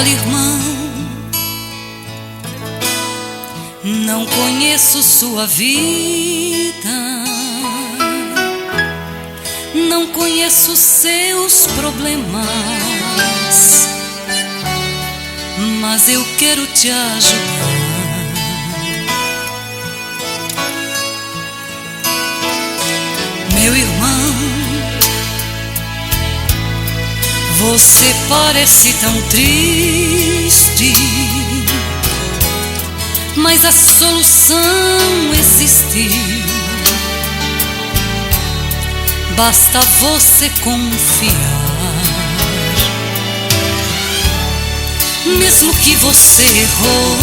Olha, irmão, não conheço sua vida, não conheço seus problemas, mas eu quero te ajudar. Meu irmão, você parece tão triste, mas a solução existe. Basta você confiar. Mesmo que você errou,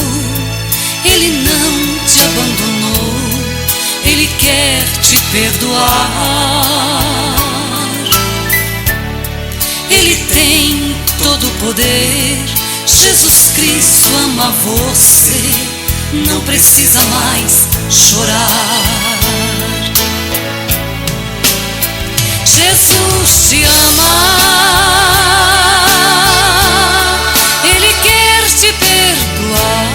Ele não te abandonou, Ele quer te perdoar. Ele tem todo o poder. Jesus Cristo ama você, não precisa mais chorar. Jesus te ama, Ele quer te perdoar.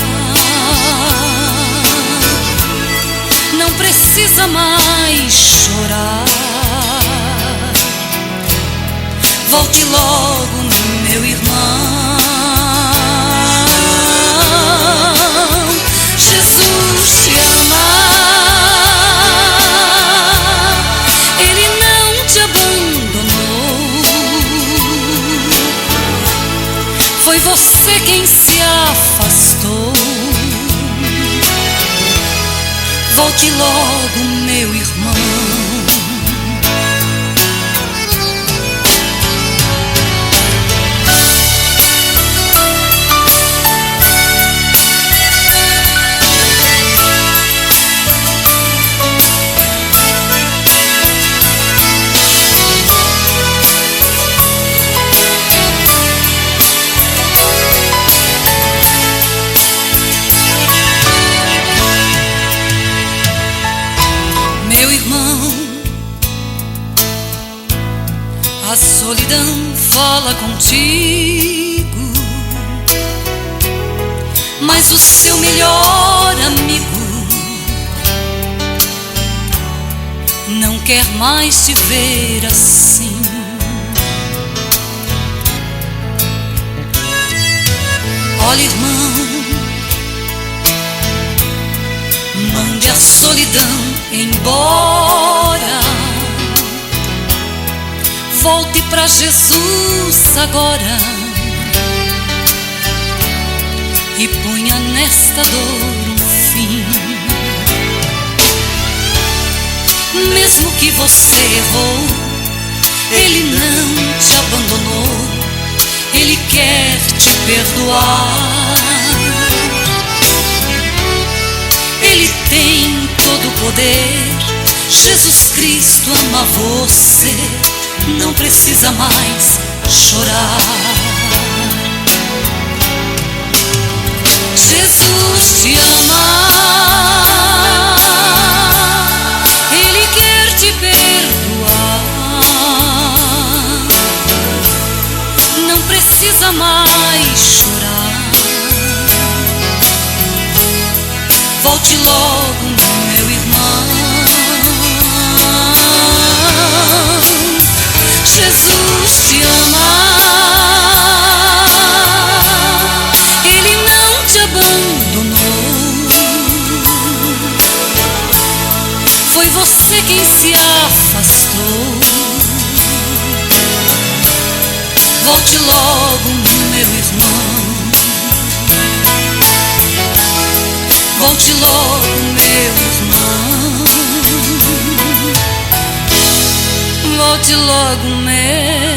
Não precisa mais chorar. Volte logo, meu irmão. Jesus te ama, Ele não te abandonou. Foi você quem se afastou. Volte logo, meu irmão. Meu irmão, a solidão fala contigo, mas o seu melhor amigo não quer mais te ver assim. Olha, irmão, mande a solidão embora. Volte pra Jesus agora e ponha nesta dor um fim. Mesmo que você errou, Ele não te abandonou, Ele quer te perdoar. Ele tem todo o poder. Jesus Cristo ama você, não precisa mais chorar. Jesus te ama, Ele quer te perdoar. Não precisa mais chorar. Volte logo, meu irmão. Jesus te ama, Ele não te abandonou. Foi você quem se afastou. Volte logo, meu irmão. Volte logo, meu irmão. Volte logo, meu